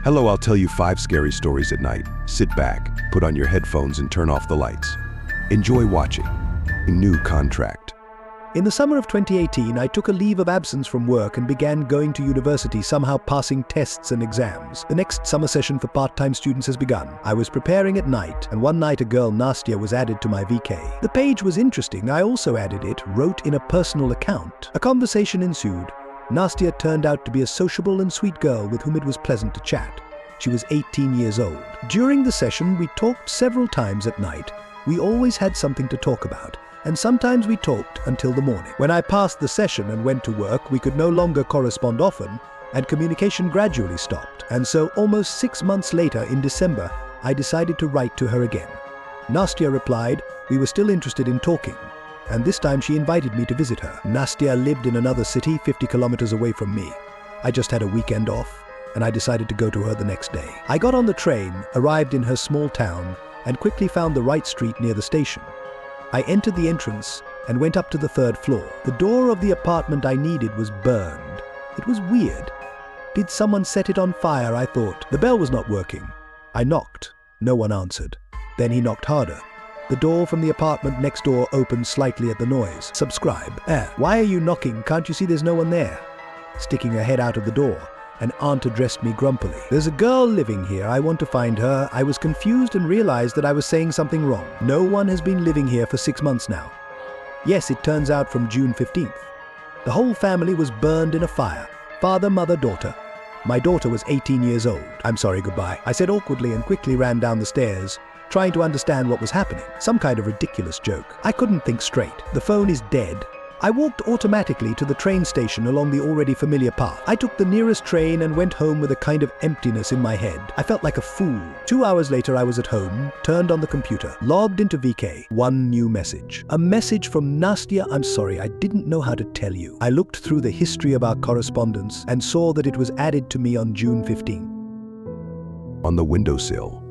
Hello, I'll tell you 5 scary stories at night. Sit back, put on your headphones and turn off the lights. Enjoy watching. New contract. In the summer of 2018, I took a leave of absence from work and began going to university, somehow passing tests and exams. The next summer session for part-time students has begun. I was preparing at night, and one night a girl, Nastia, was added to my VK. The page was interesting. I also added it, wrote in a personal account. A conversation ensued. Nastia turned out to be a sociable and sweet girl with whom it was pleasant to chat. She was 18 years old. During the session, we talked several times at night. We always had something to talk about, and sometimes we talked until the morning. When I passed the session and went to work, we could no longer correspond often, and communication gradually stopped. And so almost 6 months later, in December, I decided to write to her again. Nastia replied, we were still interested in talking, and this time she invited me to visit her. Nastia lived in another city 50 kilometers away from me. I just had a weekend off, and I decided to go to her the next day. I got on the train, arrived in her small town, and quickly found the right street near the station. I entered the entrance and went up to the 3rd floor. The door of the apartment I needed was burned. It was weird. Did someone set it on fire, I thought. The bell was not working. I knocked. No one answered. Then he knocked harder. The door from the apartment next door opened slightly at the noise. Subscribe. Why are you knocking? Can't you see there's no one there? Sticking her head out of the door, an aunt addressed me grumpily. There's a girl living here. I want to find her. I was confused and realized that I was saying something wrong. No one has been living here for 6 months now. Yes, it turns out from June 15th. The whole family was burned in a fire. Father, mother, daughter. My daughter was 18 years old. I'm sorry, goodbye, I said awkwardly and quickly ran down the stairs, trying to understand what was happening. Some kind of ridiculous joke. I couldn't think straight. The phone is dead. I walked automatically to the train station along the already familiar path. I took the nearest train and went home with a kind of emptiness in my head. I felt like a fool. 2 hours later I was at home, turned on the computer, logged into VK. One new message. A message from Nastia. I'm sorry, I didn't know how to tell you. I looked through the history of our correspondence and saw that it was added to me on June 15th. On the windowsill.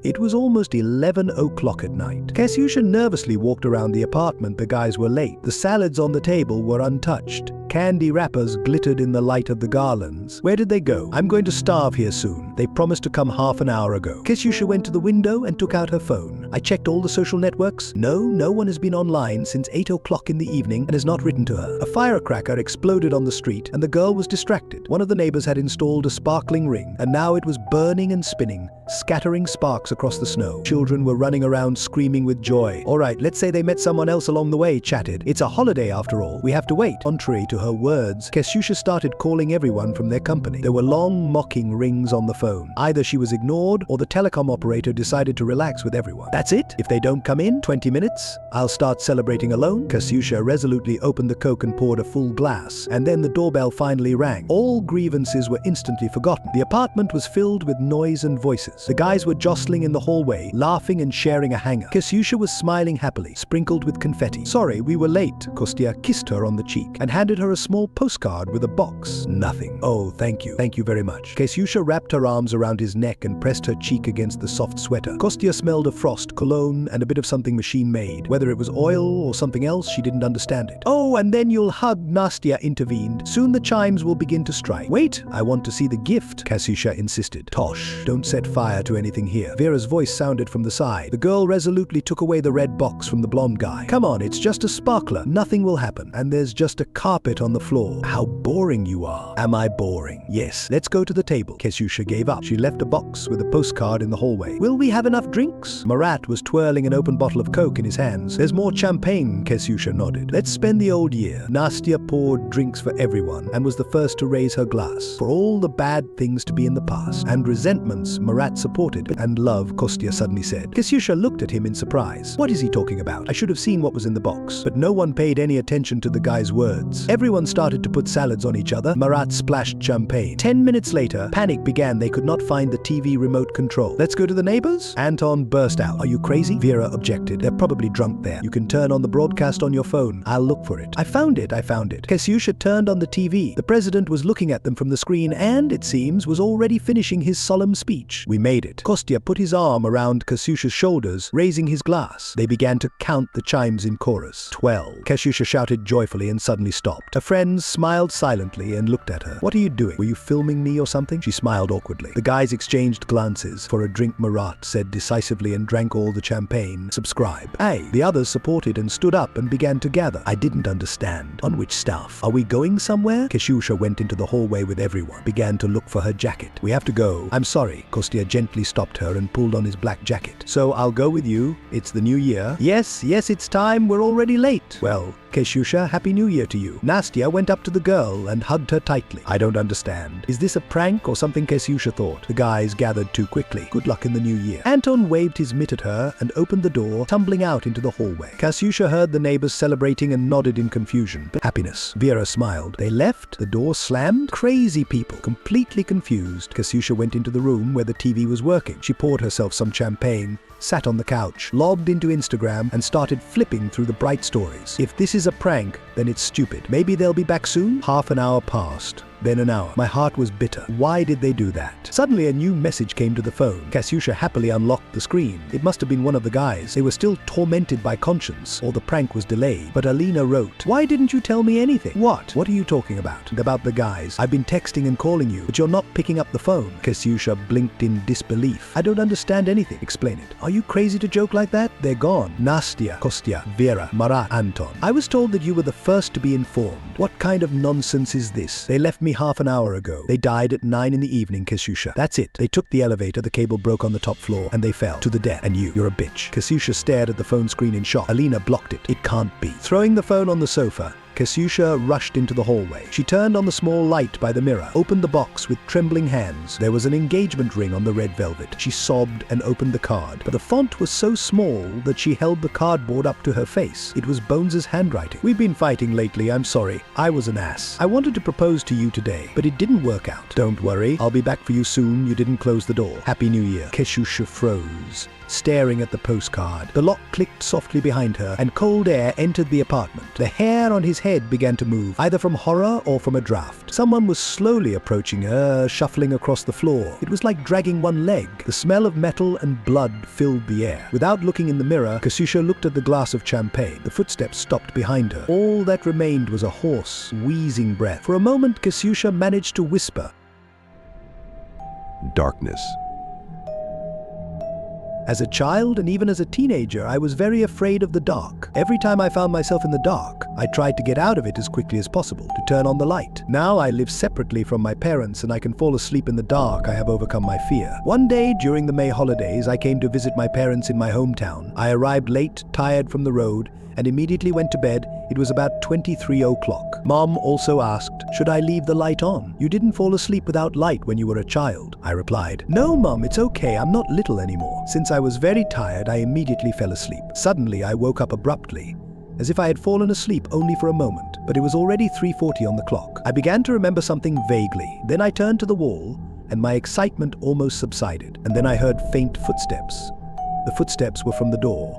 It was almost 11 o'clock at night. Kasyusha nervously walked around the apartment. The guys were late. The salads on the table were untouched. Candy wrappers glittered in the light of the garlands. Where did they go? I'm going to starve here soon. They promised to come half an hour ago. Kasyusha went to the window and took out her phone. I checked all the social networks. No one has been online since 8 o'clock in the evening and has not written to her. A firecracker exploded on the street and the girl was distracted. One of the neighbors had installed a sparkling ring and now it was burning and spinning, scattering sparks across the snow. Children were running around screaming with joy. All right, let's say they met someone else along the way, chatted. It's a holiday after all. We have to wait. Contrary to her words, Kasyusha started calling everyone from their company. There were long mocking rings on the phone. Either she was ignored or the telecom operator decided to relax with everyone. That's it? If they don't come in 20 minutes, I'll start celebrating alone. Kasyusha resolutely opened the Coke and poured a full glass, and then the doorbell finally rang. All grievances were instantly forgotten. The apartment was filled with noise and voices. The guys were jostling in the hallway, laughing and sharing a hangout. Kasyusha was smiling happily, sprinkled with confetti. Sorry, we were late. Kostya kissed her on the cheek and handed her a small postcard with a box. Nothing. Oh, thank you. Thank you very much. Kasyusha wrapped her arms around his neck and pressed her cheek against the soft sweater. Kostya smelled of frost, cologne, and a bit of something machine-made. Whether it was oil or something else, she didn't understand it. Oh, and then you'll hug, Nastia intervened. Soon the chimes will begin to strike. Wait, I want to see the gift, Kasyusha insisted. Tosh, don't set fire to anything here. Vera's voice sounded from the side. The girl resolutely took away the red box from the blonde guy. Come on, it's just a sparkler. Nothing will happen. And there's just a carpet on the floor. How boring you are. Am I boring? Yes. Let's go to the table. Kasyusha gave up. She left a box with a postcard in the hallway. Will we have enough drinks? Marat was twirling an open bottle of Coke in his hands. There's more champagne, Kasyusha nodded. Let's spend the old year. Nastia poured drinks for everyone and was the first to raise her glass. For all the bad things to be in the past. And resentments Marat supported. And love, Kostya suddenly said. Kasyusha looked at him in surprise. What is he talking about? I should have seen what was in the box. But no one paid any attention to the guy's words. Everyone started to put salads on each other. Marat splashed champagne. 10 minutes later, panic began. They could not find the TV remote control. Let's go to the neighbors? Anton burst out. Are Are you crazy? Vera objected. They're probably drunk there. You can turn on the broadcast on your phone. I'll look for it. I found it. Kasyusha turned on the TV. The president was looking at them from the screen and, it seems, was already finishing his solemn speech. We made it. Kostya put his arm around Kasyusha's shoulders, raising his glass. They began to count the chimes in chorus. 12. Kasyusha shouted joyfully and suddenly stopped. Her friends smiled silently and looked at her. What are you doing? Were you filming me or something? She smiled awkwardly. The guys exchanged glances. For a drink, Marat said decisively and drank all the champagne. Subscribe. Hey. The others supported and stood up and began to gather. I didn't understand. On which stuff? Are we going somewhere? Kasyusha went into the hallway with everyone. Began to look for her jacket. We have to go. I'm sorry. Kostya gently stopped her and pulled on his black jacket. So I'll go with you. It's the new year. Yes, it's time. We're already late. Well, Kasyusha, Happy New Year to you. Nastya went up to the girl and hugged her tightly. I don't understand. Is this a prank or something? Kasyusha thought. The guys gathered too quickly. Good luck in the new year. Anton waved his mitt at her and opened the door, tumbling out into the hallway. Kasyusha heard the neighbors celebrating and nodded in confusion. But happiness. Vera smiled. They left. The door slammed. Crazy people. Completely confused. Kasyusha went into the room where the TV was working. She poured herself some champagne, sat on the couch, logged into Instagram, and started flipping through the bright stories. If this is a prank, then it's stupid. Maybe they'll be back soon? Half an hour passed. Then an hour. My heart was bitter. Why did they do that? Suddenly a new message came to the phone. Kasyusha happily unlocked the screen. It must have been one of the guys. They were still tormented by conscience, or the prank was delayed. But Alina wrote, "Why didn't you tell me anything?" What are you talking about? About the guys. I've been texting and calling you, but you're not picking up the phone. Kasyusha blinked in disbelief. I don't understand anything. Explain it. Are you crazy to joke like that? They're gone. Nastya, Kostya, Vera, Marat, Anton. I was told that you were the first to be informed. What kind of nonsense is this? They left me half an hour ago. They died at 9 in the evening, Kasyusha. That's it. They took the elevator, the cable broke on the top floor, and they fell to the death. And you're a bitch. Kasyusha stared at the phone screen in shock. Alina blocked it. It can't be. Throwing the phone on the sofa, Kasyusha rushed into the hallway. She turned on the small light by the mirror, opened the box with trembling hands. There was an engagement ring on the red velvet. She sobbed and opened the card, but the font was so small that she held the cardboard up to her face. It was Bones's handwriting. We've been fighting lately, I'm sorry. I was an ass. I wanted to propose to you today, but it didn't work out. Don't worry, I'll be back for you soon. You didn't close the door. Happy New Year. Kasyusha froze, staring at the postcard. The lock clicked softly behind her, and cold air entered the apartment. The hair on his head began to move, either from horror or from a draft. Someone was slowly approaching her, shuffling across the floor. It was like dragging one leg. The smell of metal and blood filled the air. Without looking in the mirror, Kasyusha looked at the glass of champagne. The footsteps stopped behind her. All that remained was a hoarse, wheezing breath. For a moment, Kasyusha managed to whisper. Darkness. As a child and even as a teenager, I was very afraid of the dark. Every time I found myself in the dark, I tried to get out of it as quickly as possible, to turn on the light. Now I live separately from my parents and I can fall asleep in the dark. I have overcome my fear. One day during the May holidays, I came to visit my parents in my hometown. I arrived late, tired from the road, and immediately went to bed. It was about 23 o'clock. Mom also asked, should I leave the light on? You didn't fall asleep without light when you were a child. I replied, no, Mom, it's okay. I'm not little anymore. Since I was very tired, I immediately fell asleep. Suddenly, I woke up abruptly, as if I had fallen asleep only for a moment, but it was already 3:40 on the clock. I began to remember something vaguely. Then I turned to the wall, and my excitement almost subsided. And then I heard faint footsteps. The footsteps were from the door.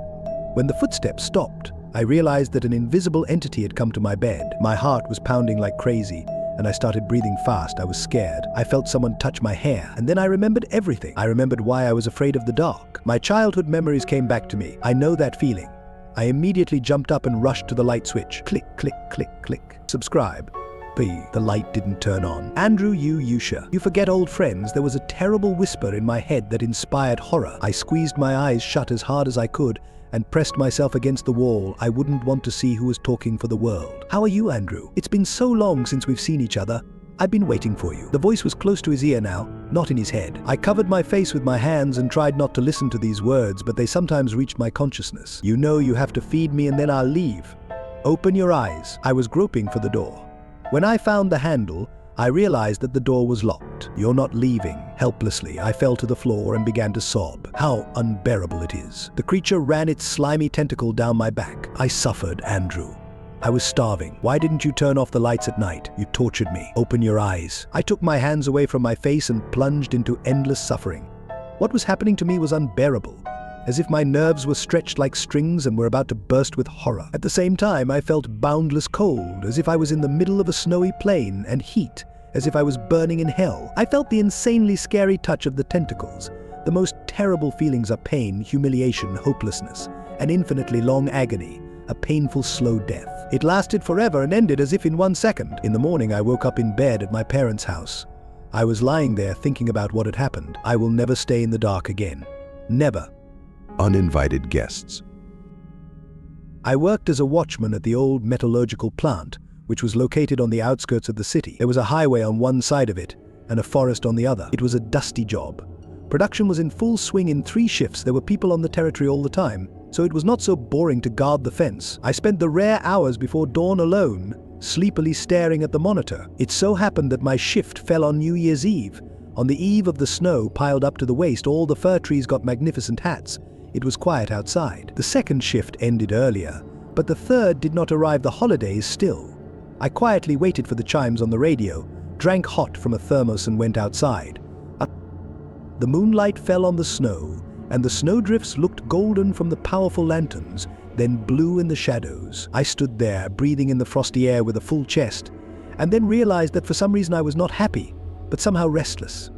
When the footsteps stopped, I realized that an invisible entity had come to my bed. My heart was pounding like crazy, and I started breathing fast. I was scared. I felt someone touch my hair, and then I remembered everything. I remembered why I was afraid of the dark. My childhood memories came back to me. I know that feeling. I immediately jumped up and rushed to the light switch. Click, click, click, click. Subscribe. The light didn't turn on. Andrew Yusha. You forget old friends. There was a terrible whisper in my head that inspired horror. I squeezed my eyes shut as hard as I could and pressed myself against the wall. I wouldn't want to see who was talking for the world. How are you, Andrew? It's been so long since we've seen each other. I've been waiting for you. The voice was close to his ear now, not in his head. I covered my face with my hands and tried not to listen to these words, but they sometimes reached my consciousness. You know you have to feed me and then I'll leave. Open your eyes. I was groping for the door. When I found the handle, I realized that the door was locked. You're not leaving. Helplessly, I fell to the floor and began to sob. How unbearable it is. The creature ran its slimy tentacle down my back. I suffered, Andrew. I was starving. Why didn't you turn off the lights at night? You tortured me. Open your eyes. I took my hands away from my face and plunged into endless suffering. What was happening to me was unbearable. as if my nerves were stretched like strings and were about to burst with horror. At the same time, I felt boundless cold, as if I was in the middle of a snowy plain, and heat, as if I was burning in hell. I felt the insanely scary touch of the tentacles. The most terrible feelings are pain, humiliation, hopelessness, an infinitely long agony, a painful slow death. It lasted forever and ended as if in 1 second. In the morning, I woke up in bed at my parents' house. I was lying there thinking about what had happened. I will never stay in the dark again. Never. Uninvited guests. I worked as a watchman at the old metallurgical plant, which was located on the outskirts of the city. There was a highway on one side of it and a forest on the other. It was a dusty job. Production was in full swing in 3 shifts. There were people on the territory all the time, so it was not so boring to guard the fence. I spent the rare hours before dawn alone, sleepily staring at the monitor. It so happened that my shift fell on New Year's Eve. On the eve of the snow piled up to the waist, all the fir trees got magnificent hats. It was quiet outside. The second shift ended earlier, but the third did not arrive. The holidays still. I quietly waited for the chimes on the radio, drank hot from a thermos and went outside. The moonlight fell on the snow, and the snowdrifts looked golden from the powerful lanterns, then blue in the shadows. I stood there, breathing in the frosty air with a full chest, and then realized that for some reason I was not happy, but somehow restless.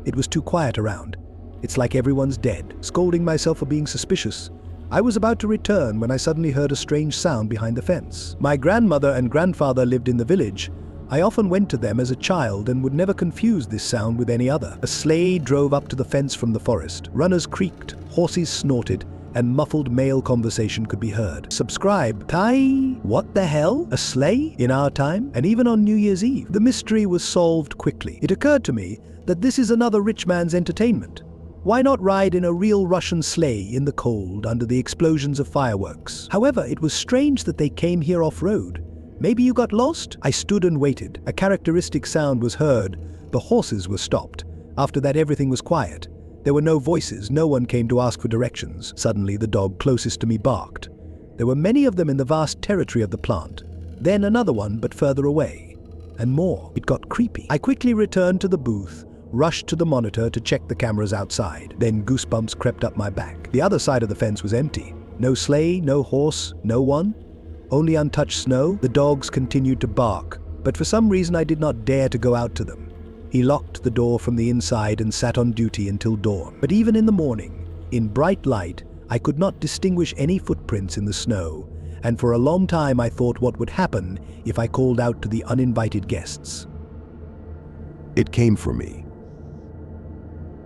It was too quiet around. It's like everyone's dead. Scolding myself for being suspicious, I was about to return when I suddenly heard a strange sound behind the fence. My grandmother and grandfather lived in the village. I often went to them as a child and would never confuse this sound with any other. A sleigh drove up to the fence from the forest. Runners creaked, horses snorted, and muffled male conversation could be heard. Subscribe. Tai? What the hell? A sleigh? In our time? And even on New Year's Eve? The mystery was solved quickly. It occurred to me that this is another rich man's entertainment. Why not ride in a real Russian sleigh in the cold under the explosions of fireworks? However, it was strange that they came here off-road. Maybe you got lost? I stood and waited. A characteristic sound was heard. The horses were stopped. After that, everything was quiet. There were no voices. No one came to ask for directions. Suddenly, the dog closest to me barked. There were many of them in the vast territory of the plant. Then another one, but further away. And more. It got creepy. I quickly returned to the booth, rushed to the monitor to check the cameras outside. Then goosebumps crept up my back. The other side of the fence was empty. No sleigh, no horse, no one. Only untouched snow. The dogs continued to bark, but for some reason I did not dare to go out to them. He locked the door from the inside and sat on duty until dawn. But even in the morning, in bright light, I could not distinguish any footprints in the snow, and for a long time I thought what would happen if I called out to the uninvited guests. It came for me.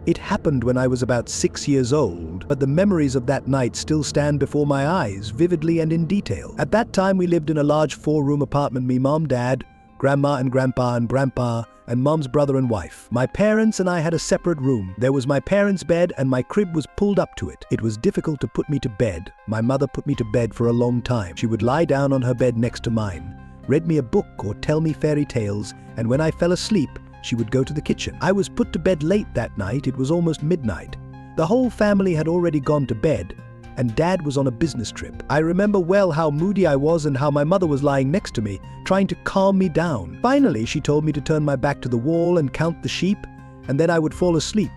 It happened when I was about 6 years old, but the memories of that night still stand before my eyes, vividly and in detail. At that time, we lived in a large 4-room apartment, me, mom, dad, grandma and grandpa and grandpa, and mom's brother and wife. My parents and I had a separate room. There was my parents' bed and my crib was pulled up to it. It was difficult to put me to bed. My mother put me to bed for a long time. She would lie down on her bed next to mine, read me a book or tell me fairy tales, and when I fell asleep, she would go to the kitchen. I was put to bed late that night. It was almost midnight. The whole family had already gone to bed, and Dad was on a business trip. I remember well how moody I was and how my mother was lying next to me, trying to calm me down. Finally, she told me to turn my back to the wall and count the sheep, and then I would fall asleep.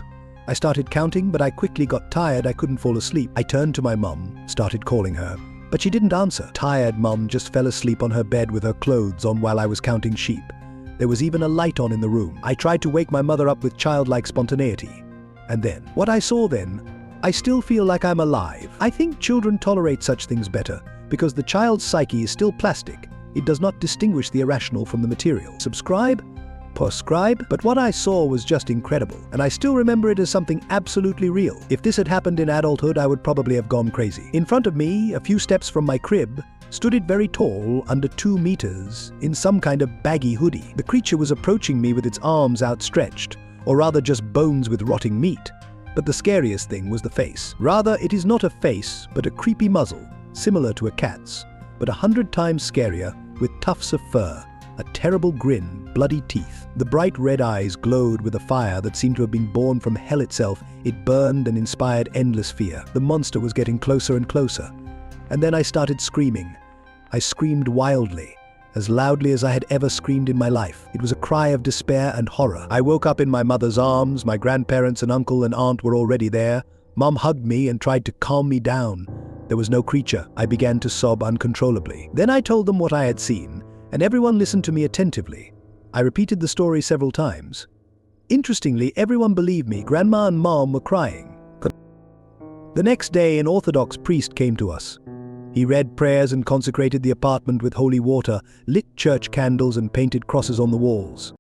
I started counting, but I quickly got tired. I couldn't fall asleep. I turned to my mum, started calling her, but she didn't answer. Tired mum just fell asleep on her bed with her clothes on while I was counting sheep. There was even a light on in the room. I tried to wake my mother up with childlike spontaneity. And then, what I saw then, I still feel like I'm alive. I think children tolerate such things better, because the child's psyche is still plastic. It does not distinguish the irrational from the material. Subscribe? Prescribe? But what I saw was just incredible, and I still remember it as something absolutely real. If this had happened in adulthood, I would probably have gone crazy. In front of me, a few steps from my crib, stood it very tall, under 2 meters, in some kind of baggy hoodie. The creature was approaching me with its arms outstretched, or rather just bones with rotting meat. But the scariest thing was the face. Rather, it is not a face, but a creepy muzzle, similar to a cat's, but 100 times scarier, with tufts of fur, a terrible grin, bloody teeth. The bright red eyes glowed with a fire that seemed to have been born from hell itself. It burned and inspired endless fear. The monster was getting closer and closer. And then I started screaming. I screamed wildly, as loudly as I had ever screamed in my life. It was a cry of despair and horror. I woke up in my mother's arms. My grandparents and uncle and aunt were already there, Mom hugged me and tried to calm me down. There was no creature. I began to sob uncontrollably. Then I told them what I had seen, and everyone listened to me attentively. I repeated the story several times. Interestingly, everyone believed me. Grandma and Mom were crying. The next day, an Orthodox priest came to us. He read prayers and consecrated the apartment with holy water, lit church candles and painted crosses on the walls.